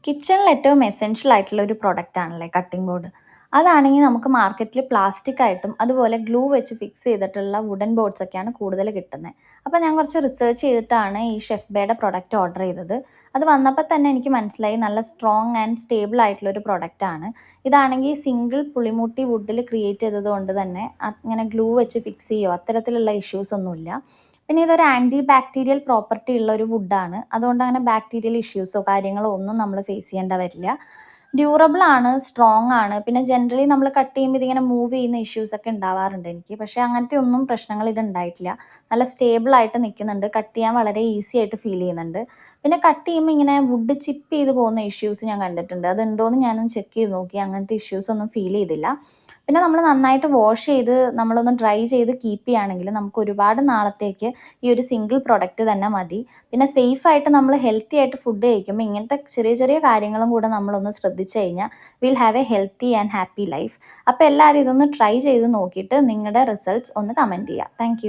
കിച്ചണിൽ ഏറ്റവും എസെൻഷ്യൽ ആയിട്ടുള്ള ഒരു പ്രൊഡക്റ്റ് ആണല്ലേ കട്ടിംഗ് ബോർഡ്. അതാണെങ്കിൽ നമുക്ക് മാർക്കറ്റിൽ പ്ലാസ്റ്റിക് ആയിട്ടും അതുപോലെ ഗ്ലൂ വെച്ച് ഫിക്സ് ചെയ്തിട്ടുള്ള വുഡൻ ബോർഡ്സ് ഒക്കെയാണ് കൂടുതൽ കിട്ടുന്നത്. അപ്പോൾ ഞാൻ കുറച്ച് റിസർച്ച് ചെയ്തിട്ടാണ് ഈ ഷെഫ് ബേയുടെ പ്രൊഡക്റ്റ് ഓർഡർ ചെയ്തത്. അത് വന്നപ്പോൾ തന്നെ എനിക്ക് മനസ്സിലായി നല്ല സ്ട്രോങ് ആൻഡ് സ്റ്റേബിൾ ആയിട്ടുള്ള ഒരു പ്രൊഡക്റ്റ് ആണ്. ഇതാണെങ്കിൽ സിംഗിൾ പുളിമുട്ടി വുഡിൽ ക്രിയേറ്റ് ചെയ്തത് കൊണ്ട് തന്നെ അങ്ങനെ ഗ്ലൂ വെച്ച് ഫിക്സ് ചെയ്യോ അത്തരത്തിലുള്ള ഇഷ്യൂസ് ഒന്നുമില്ല. പിന്നെ ഇതൊരു ആൻറ്റി ബാക്ടീരിയൽ പ്രോപ്പർട്ടി ഉള്ള ഒരു വുഡാണ്. അതുകൊണ്ട് അങ്ങനെ ബാക്ടീരിയൽ ഇഷ്യൂസോ കാര്യങ്ങളോ ഒന്നും നമ്മൾ ഫേസ് ചെയ്യേണ്ട വരില്ല. ഡ്യൂറബിൾ ആണ്, സ്ട്രോങ് ആണ്. പിന്നെ ജനറലി നമ്മൾ കട്ട് ചെയ്യുമ്പോൾ ഇതിങ്ങനെ മൂവ് ചെയ്യുന്ന ഇഷ്യൂസ് ഒക്കെ ഉണ്ടാവാറുണ്ട് എനിക്ക്. പക്ഷേ അങ്ങനത്തെ ഒന്നും പ്രശ്നങ്ങൾ ഇത് ഉണ്ടായിട്ടില്ല. നല്ല സ്റ്റേബിൾ ആയിട്ട് നിൽക്കുന്നുണ്ട്. കട്ട് ചെയ്യാൻ വളരെ ഈസി ആയിട്ട് ഫീൽ ചെയ്യുന്നുണ്ട്. പിന്നെ കട്ട് ചെയ്യുമ്പോൾ ഇങ്ങനെ വുഡ് ചിപ്പ് ചെയ്ത് പോകുന്ന ഇഷ്യൂസ് ഞാൻ കണ്ടിട്ടുണ്ട്. അതുണ്ടോയെന്ന് ഞാനൊന്ന് ചെക്ക് ചെയ്ത് നോക്കി. അങ്ങനത്തെ ഇഷ്യൂസ് ഒന്നും ഫീൽ ചെയ്തില്ല. പിന്നെ നമ്മൾ നന്നായിട്ട് വാഷ് ചെയ്ത് നമ്മളൊന്ന് ഡ്രൈ ചെയ്ത് കീപ്പ് ചെയ്യുകയാണെങ്കിൽ നമുക്ക് ഒരുപാട് നാളത്തേക്ക് ഈ ഒരു സിംഗിൾ പ്രൊഡക്റ്റ് തന്നെ മതി. പിന്നെ സേഫായിട്ട് നമ്മൾ ഹെൽത്തി ആയിട്ട് ഫുഡ് കഴിക്കുമ്പോൾ ഇങ്ങനത്തെ ചെറിയ ചെറിയ കാര്യങ്ങളും കൂടെ നമ്മളൊന്ന് ശ്രദ്ധിച്ചു കഴിഞ്ഞാൽ will have A healthy and happy life. അപ്പോൾ എല്ലാവരും ഇതൊന്ന് ട്രൈ ചെയ്ത് നോക്കിയിട്ട് നിങ്ങളുടെ റിസൾട്ട്സ് ഒന്ന് കമൻറ്റ് ചെയ്യുക. താങ്ക്